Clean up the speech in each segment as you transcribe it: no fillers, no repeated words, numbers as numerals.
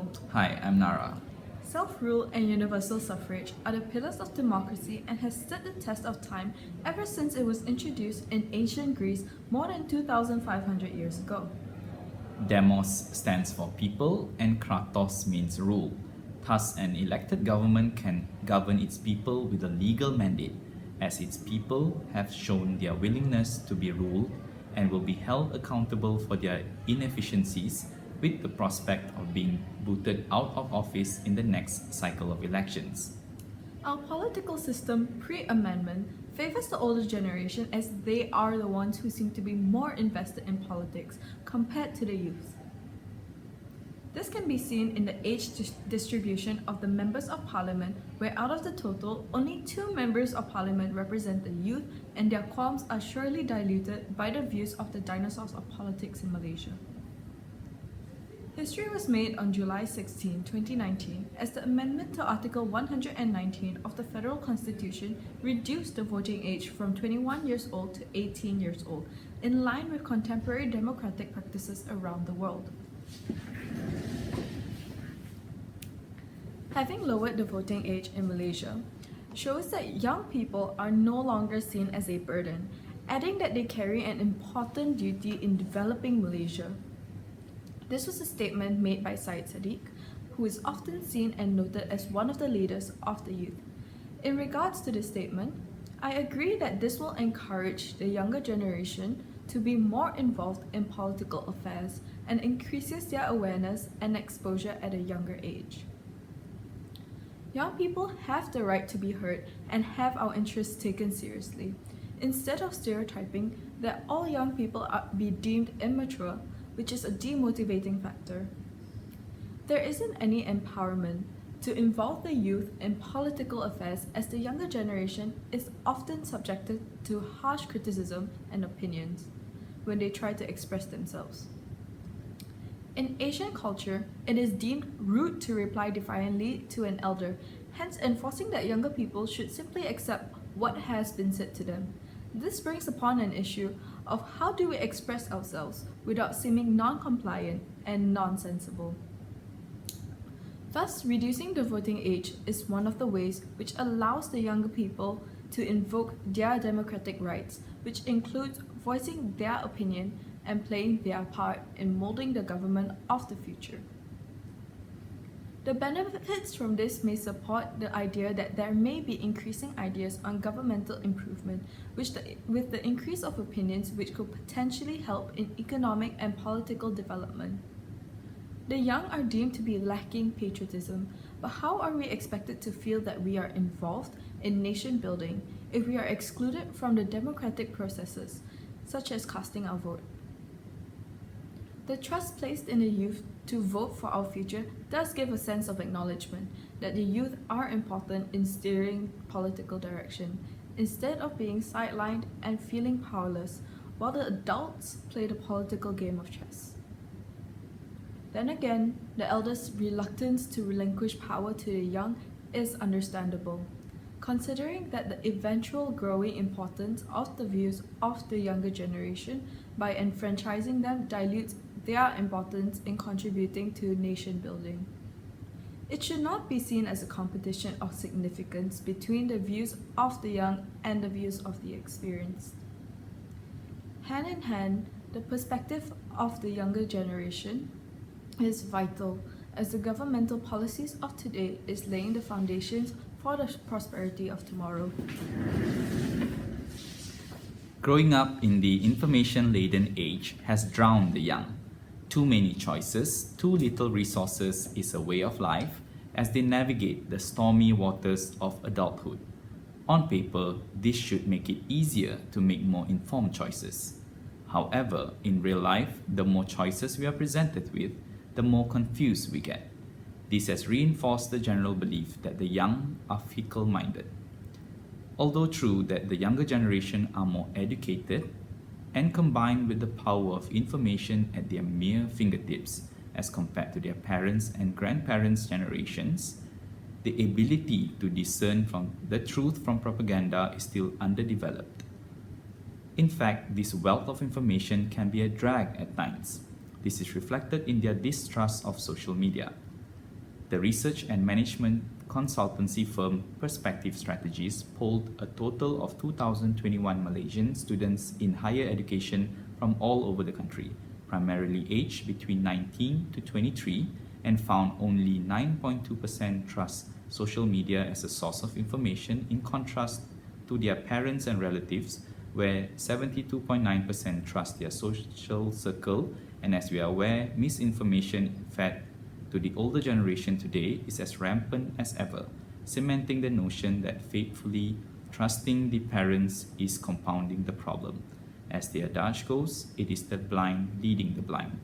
Nicole. Hi, I'm Nara. Self-rule and universal suffrage are the pillars of democracy and has stood the test of time ever since it was introduced in ancient Greece more than 2,500 years ago. Demos stands for people and kratos means rule. Thus, an elected government can govern its people with a legal mandate, as its people have shown their willingness to be ruled and will be held accountable for their inefficiencies with the prospect of being booted out of office in the next cycle of elections. Our political system pre-amendment favors the older generation as they are the ones who seem to be more invested in politics compared to the youth. This can be seen in the age distribution of the members of parliament, where out of the total, only 2 members of parliament represent the youth, and their qualms are surely diluted by the views of the dinosaurs of politics in Malaysia. History was made on July 16, 2019, as the amendment to Article 119 of the Federal Constitution reduced the voting age from 21 years old to 18 years old, in line with contemporary democratic practices around the world. Having lowered the voting age in Malaysia shows that young people are no longer seen as a burden, adding that they carry an important duty in developing Malaysia. This was a statement made by Syed Sadiq, who is often seen and noted as one of the leaders of the youth. In regards to this statement, I agree that this will encourage the younger generation to be more involved in political affairs and increases their awareness and exposure at a younger age. Young people have the right to be heard and have our interests taken seriously, instead of stereotyping that all young people be deemed immature, which is a demotivating factor. There isn't any empowerment to involve the youth in political affairs, as the younger generation is often subjected to harsh criticism and opinions when they try to express themselves. In Asian culture, it is deemed rude to reply defiantly to an elder, hence enforcing that younger people should simply accept what has been said to them. This brings upon an issue of how do we express ourselves without seeming non-compliant and non-sensible. Thus, reducing the voting age is one of the ways which allows the younger people to invoke their democratic rights, which includes voicing their opinion and playing their part in molding the government of the future. The benefits from this may support the idea that there may be increasing ideas on governmental improvement, with the increase of opinions which could potentially help in economic and political development. The young are deemed to be lacking patriotism, but how are we expected to feel that we are involved in nation building if we are excluded from the democratic processes, such as casting our vote? The trust placed in the youth to vote for our future does give a sense of acknowledgement that the youth are important in steering political direction, instead of being sidelined and feeling powerless while the adults play the political game of chess. Then again, the elders' reluctance to relinquish power to the young is understandable, considering that the eventual growing importance of the views of the younger generation by enfranchising them dilutes their importance in contributing to nation building. It should not be seen as a competition of significance between the views of the young and the views of the experienced. Hand in hand, the perspective of the younger generation is vital, as the governmental policies of today is laying the foundations for the prosperity of tomorrow. Growing up in the information-laden age has drowned the young. Too many choices, too little resources is a way of life as they navigate the stormy waters of adulthood. On paper, this should make it easier to make more informed choices. However, in real life, the more choices we are presented with, the more confused we get. This has reinforced the general belief that the young are fickle-minded. Although true that the younger generation are more educated, and combined with the power of information at their mere fingertips as compared to their parents' and grandparents' generations, the ability to discern from the truth from propaganda is still underdeveloped. In fact, this wealth of information can be a drag at times. This is reflected in their distrust of social media. The research and management consultancy firm Perspective Strategies polled a total of 2,021 Malaysian students in higher education from all over the country, primarily aged between 19 to 23, and found only 9.2% trust social media as a source of information, in contrast to their parents and relatives, where 72.9% trust their social circle. And as we are aware, misinformation fed to the older generation today is as rampant as ever, cementing the notion that faithfully trusting the parents is compounding the problem. As the adage goes, it is the blind leading the blind.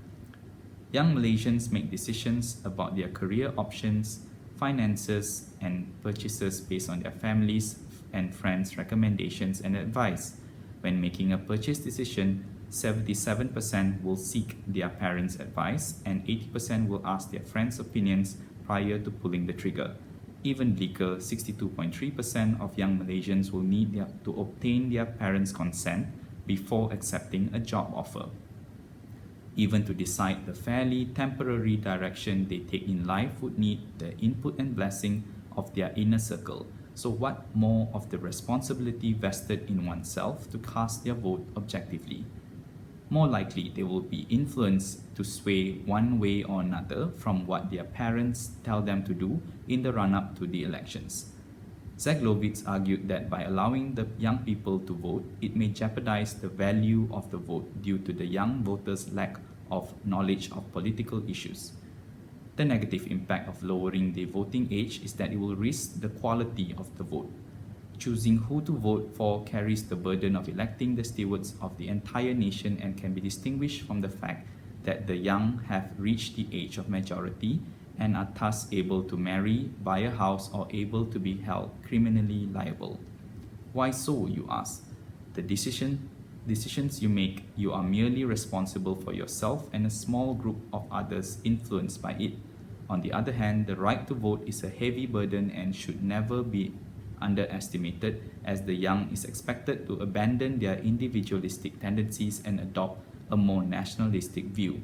Young Malaysians make decisions about their career options, finances, and purchases based on their families' and friends' recommendations and advice. When making a purchase decision, 77% will seek their parents' advice and 80% will ask their friends' opinions prior to pulling the trigger. Even bleaker, 62.3% of young Malaysians will need to obtain their parents' consent before accepting a job offer. Even to decide the fairly temporary direction they take in life would need the input and blessing of their inner circle. So what more of the responsibility vested in oneself to cast their vote objectively? More likely, they will be influenced to sway one way or another from what their parents tell them to do in the run-up to the elections. Zaglovitz argued that by allowing the young people to vote, it may jeopardize the value of the vote due to the young voters' lack of knowledge of political issues. The negative impact of lowering the voting age is that it will risk the quality of the vote. Choosing who to vote for carries the burden of electing the stewards of the entire nation and can be distinguished from the fact that the young have reached the age of majority and are thus able to marry, buy a house, or able to be held criminally liable. Why so, you ask? The decisions you make, you are merely responsible for yourself and a small group of others influenced by it. On the other hand, the right to vote is a heavy burden and should never be underestimated, as the young is expected to abandon their individualistic tendencies and adopt a more nationalistic view.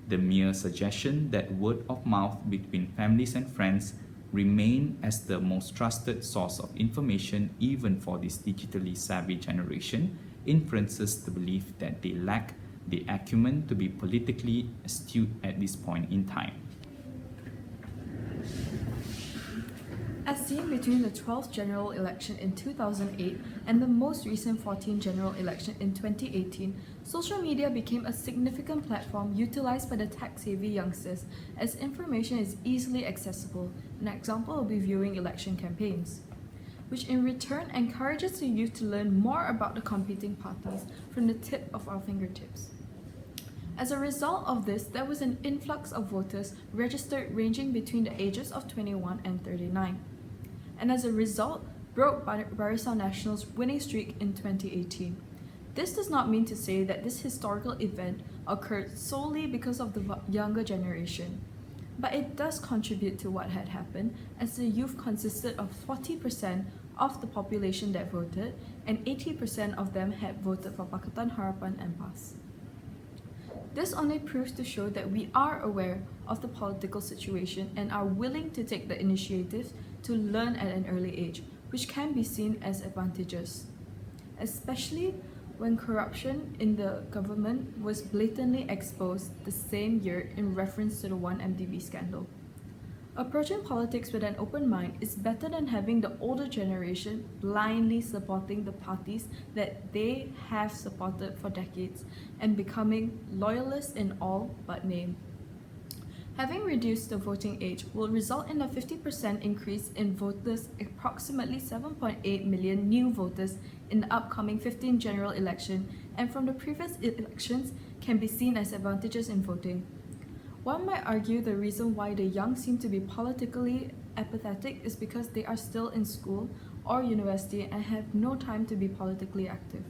The mere suggestion that word of mouth between families and friends remain as the most trusted source of information even for this digitally savvy generation influences the belief that they lack the acumen to be politically astute at this point in time. As seen between the 12th general election in 2008 and the most recent 14th general election in 2018, social media became a significant platform utilized by the tech-savvy youngsters as information is easily accessible. An example will be viewing election campaigns, which in return encourages the youth to learn more about the competing parties from the tip of our fingertips. As a result of this, there was an influx of voters registered ranging between the ages of 21 and 39. And as a result, broke Barisan Nasional's winning streak in 2018. This does not mean to say that this historical event occurred solely because of the younger generation, but it does contribute to what had happened, as the youth consisted of 40% of the population that voted, and 80% of them had voted for Pakatan Harapan and PAS. This only proves to show that we are aware of the political situation and are willing to take the initiative to learn at an early age, which can be seen as advantageous, especially when corruption in the government was blatantly exposed the same year in reference to the 1MDB scandal. Approaching politics with an open mind is better than having the older generation blindly supporting the parties that they have supported for decades and becoming loyalists in all but name. Having reduced the voting age will result in a 50% increase in voters, approximately 7.8 million new voters in the upcoming 15th general election, and from the previous elections can be seen as advantages in voting. One might argue the reason why the young seem to be politically apathetic is because they are still in school or university and have no time to be politically active.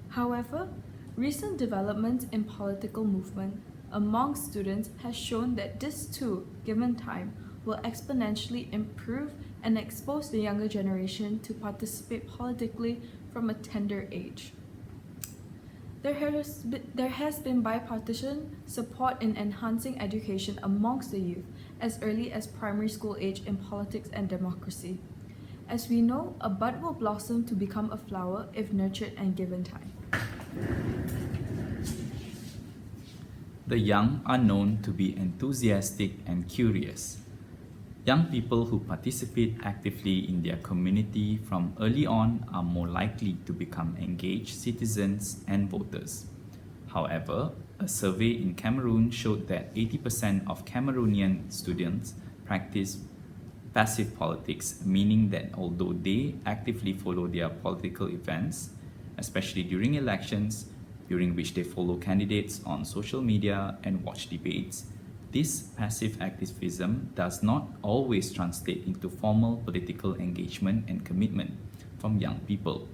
However, recent developments in political movement among students has shown that this too, given time, will exponentially improve and expose the younger generation to participate politically from a tender age. There has been bipartisan support in enhancing education amongst the youth as early as primary school age in politics and democracy. As we know, a bud will blossom to become a flower if nurtured and given time. The young are known to be enthusiastic and curious. Young people who participate actively in their community from early on are more likely to become engaged citizens and voters. However, a survey in Cameroon showed that 80% of Cameroonian students practice passive politics, meaning that although they actively follow their political events, especially during elections, during which they follow candidates on social media and watch debates, this passive activism does not always translate into formal political engagement and commitment from young people.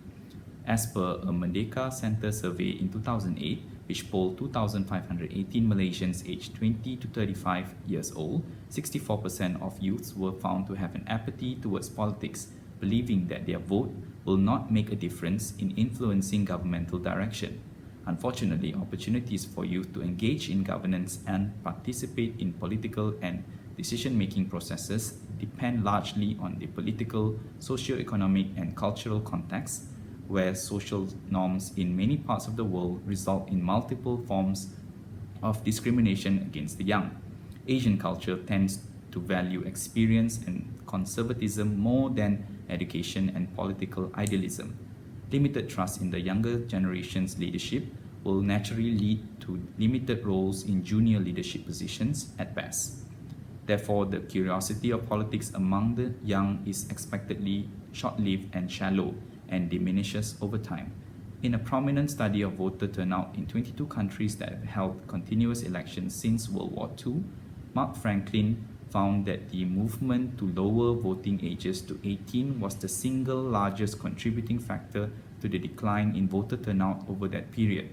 As per a Merdeka Center survey in 2008, which polled 2,518 Malaysians aged 20 to 35 years old, 64% of youths were found to have an apathy towards politics, believing that their vote will not make a difference in influencing governmental direction. Unfortunately, opportunities for youth to engage in governance and participate in political and decision-making processes depend largely on the political, socio-economic, and cultural context, where social norms in many parts of the world result in multiple forms of discrimination against the young. Asian culture tends to value experience and conservatism more than education and political idealism. Limited trust in the younger generation's leadership will naturally lead to limited roles in junior leadership positions at best. Therefore, the curiosity of politics among the young is expectedly short-lived and shallow and diminishes over time. In a prominent study of voter turnout in 22 countries that have held continuous elections since World War II, Mark Franklin found that the movement to lower voting ages to 18 was the single largest contributing factor to the decline in voter turnout over that period.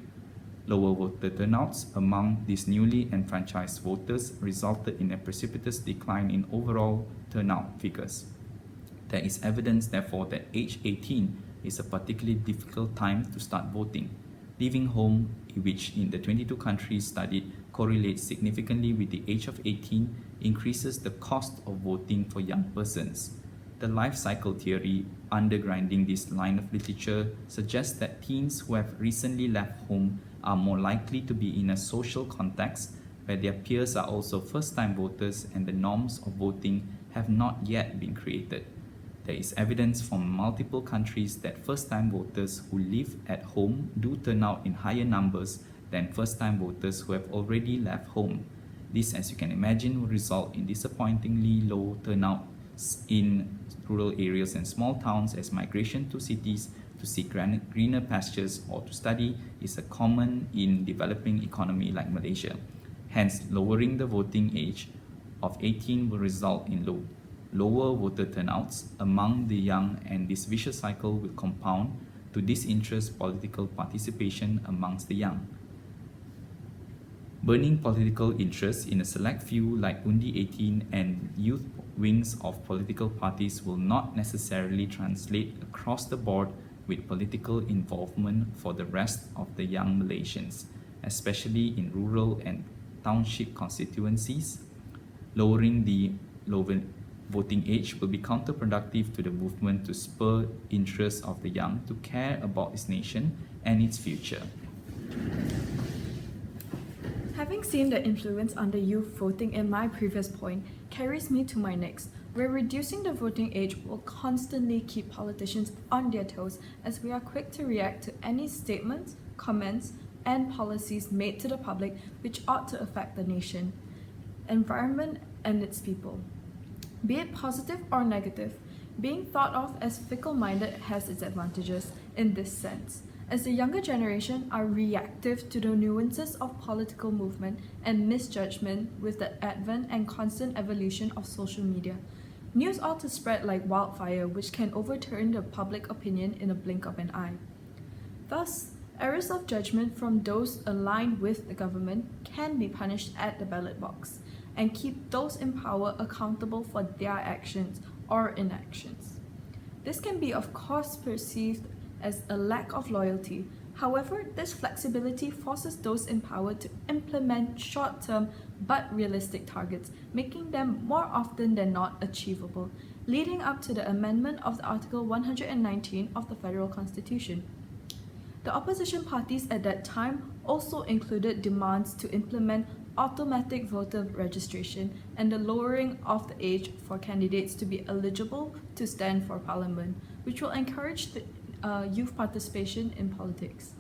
Lower voter turnouts among these newly enfranchised voters resulted in a precipitous decline in overall turnout figures. There is evidence, therefore, that age 18 is a particularly difficult time to start voting. Leaving home, which in the 22 countries studied correlates significantly with the age of 18, increases the cost of voting for young persons. The life cycle theory undergirding this line of literature suggests that teens who have recently left home are more likely to be in a social context where their peers are also first-time voters and the norms of voting have not yet been created. There is evidence from multiple countries that first-time voters who live at home do turn out in higher numbers than first-time voters who have already left home. This, as you can imagine, will result in disappointingly low turnout in rural areas and small towns, as migration to cities to seek greener pastures or to study is a common in developing economy like Malaysia. Hence, lowering the voting age of 18 will result in lower voter turnouts among the young, and this vicious cycle will compound to disinterest political participation amongst the young. Burning political interest in a select few like Undi 18 and youth wings of political parties will not necessarily translate across the board with political involvement for the rest of the young Malaysians, especially in rural and township constituencies. Lowering the voting age will be counterproductive to the movement to spur interest of the young to care about its nation and its future. Having seen the influence on the youth voting in my previous point carries me to my next, where reducing the voting age will constantly keep politicians on their toes as we are quick to react to any statements, comments, and policies made to the public which ought to affect the nation, environment, and its people. Be it positive or negative, being thought of as fickle-minded has its advantages in this sense, as the younger generation are reactive to the nuances of political movement and misjudgment with the advent and constant evolution of social media. News ought to spread like wildfire, which can overturn the public opinion in a blink of an eye. Thus, errors of judgment from those aligned with the government can be punished at the ballot box and keep those in power accountable for their actions or inactions. This can be, of course, perceived as a lack of loyalty, However, this flexibility forces those in power to implement short-term but realistic targets, making them more often than not achievable, leading up to the amendment of the Article 119 of the Federal Constitution. The opposition parties at that time also included demands to implement automatic voter registration and the lowering of the age for candidates to be eligible to stand for parliament, which will encourage the youth participation in politics.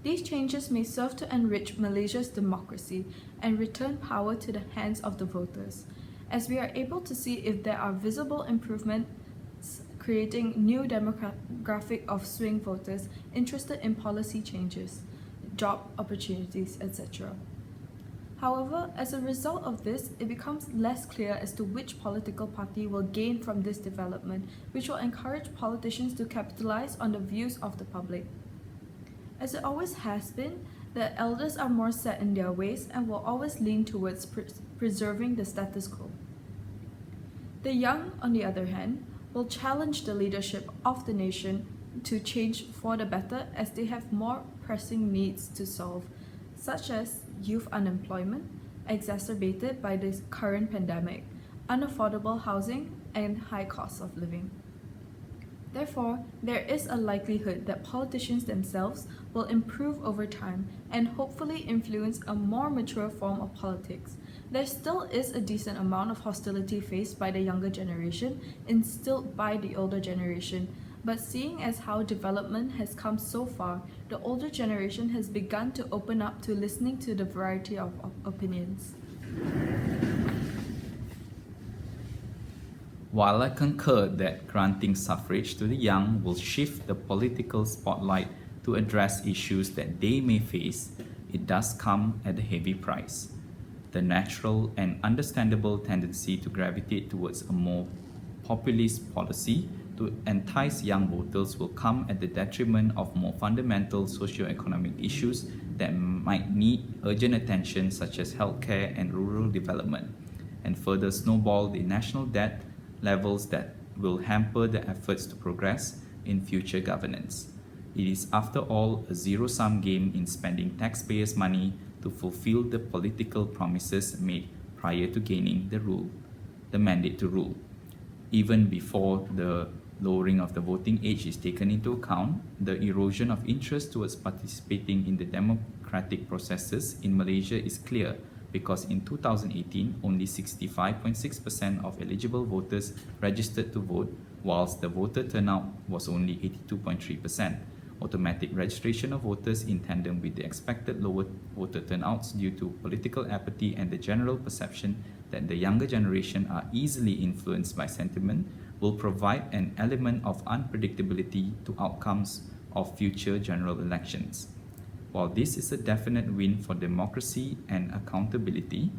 These changes may serve to enrich Malaysia's democracy and return power to the hands of the voters, as we are able to see if there are visible improvements creating new demographic of swing voters interested in policy changes, job opportunities, etc. However, as a result of this, it becomes less clear as to which political party will gain from this development, which will encourage politicians to capitalize on the views of the public. As it always has been, the elders are more set in their ways and will always lean towards preserving the status quo. The young, on the other hand, will challenge the leadership of the nation to change for the better as they have more pressing needs to solve, such as youth unemployment, exacerbated by the current pandemic, unaffordable housing, and high costs of living. Therefore, there is a likelihood that politicians themselves will improve over time and hopefully influence a more mature form of politics. There still is a decent amount of hostility faced by the younger generation, instilled by the older generation, but seeing as how development has come so far, the older generation has begun to open up to listening to the variety of opinions. While I concur that granting suffrage to the young will shift the political spotlight to address issues that they may face, it does come at a heavy price. The natural and understandable tendency to gravitate towards a more populist policy to entice young voters will come at the detriment of more fundamental socio-economic issues that might need urgent attention, such as healthcare and rural development, and further snowball the national debt levels that will hamper the efforts to progress in future governance. It is, after all, a zero-sum game in spending taxpayers' money to fulfill the political promises made prior to gaining the mandate to rule. Even before the lowering of the voting age is taken into account, the erosion of interest towards participating in the democratic processes in Malaysia is clear, because in 2018, only 65.6% of eligible voters registered to vote, whilst the voter turnout was only 82.3%. Automatic registration of voters in tandem with the expected lower voter turnouts due to political apathy and the general perception that the younger generation are easily influenced by sentiment will provide an element of unpredictability to outcomes of future general elections. While this is a definite win for democracy and accountability,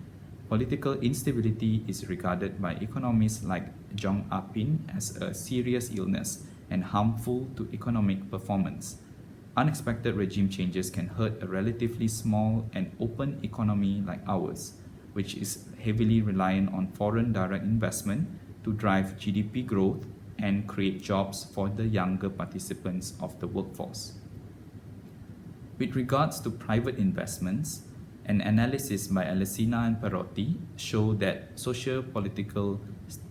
political instability is regarded by economists like Jong Apin as a serious illness and harmful to economic performance. Unexpected regime changes can hurt a relatively small and open economy like ours, which is heavily reliant on foreign direct investment to drive GDP growth and create jobs for the younger participants of the workforce. With regards to private investments, an analysis by Alessina and Perotti show that socio-political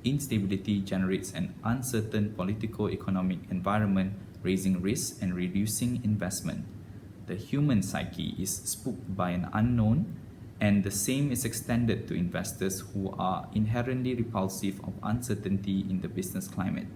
instability generates an uncertain politico-economic environment, raising risks and reducing investment. The human psyche is spooked by an unknown, and the same is extended to investors who are inherently repulsive of uncertainty in the business climate.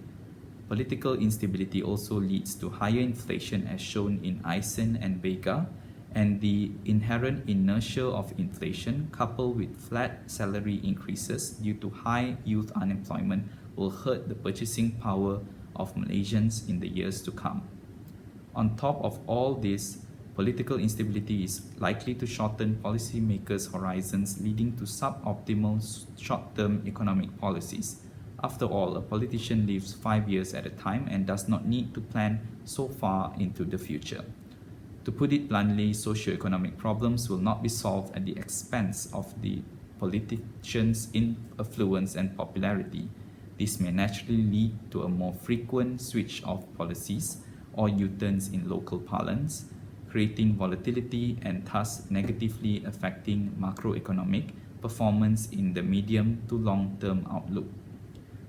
Political instability also leads to higher inflation, as shown in Eisen and Vega, and the inherent inertia of inflation coupled with flat salary increases due to high youth unemployment will hurt the purchasing power of Malaysians in the years to come. On top of all this, political instability is likely to shorten policymakers' horizons, leading to suboptimal short-term economic policies. After all, a politician lives 5 years at a time and does not need to plan so far into the future. To put it bluntly, socio-economic problems will not be solved at the expense of the politicians' influence and popularity. This may naturally lead to a more frequent switch of policies or U-turns in local parlance, creating volatility and thus negatively affecting macroeconomic performance in the medium to long-term outlook.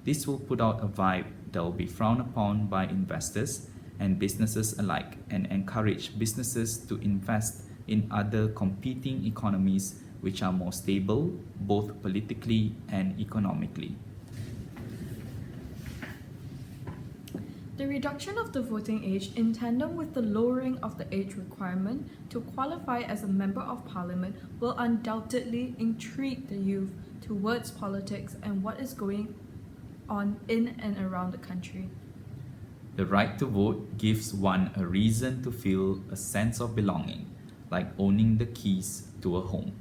This will put out a vibe that will be frowned upon by investors and businesses alike and encourage businesses to invest in other competing economies which are more stable both politically and economically. The reduction of the voting age in tandem with the lowering of the age requirement to qualify as a member of parliament will undoubtedly intrigue the youth towards politics and what is going on in and around the country. The right to vote gives one a reason to feel a sense of belonging, like owning the keys to a home.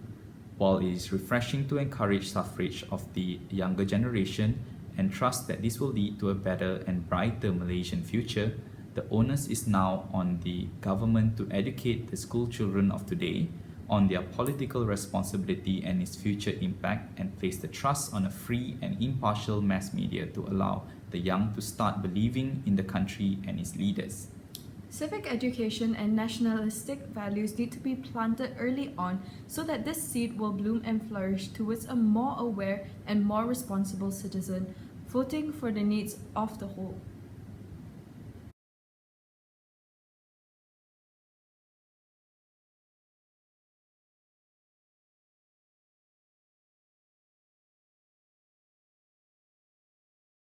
While it is refreshing to encourage suffrage of the younger generation and trust that this will lead to a better and brighter Malaysian future, the onus is now on the government to educate the school children of today on their political responsibility and its future impact and place the trust on a free and impartial mass media to allow the young to start believing in the country and its leaders. Civic education and nationalistic values need to be planted early on so that this seed will bloom and flourish towards a more aware and more responsible citizen, voting for the needs of the whole.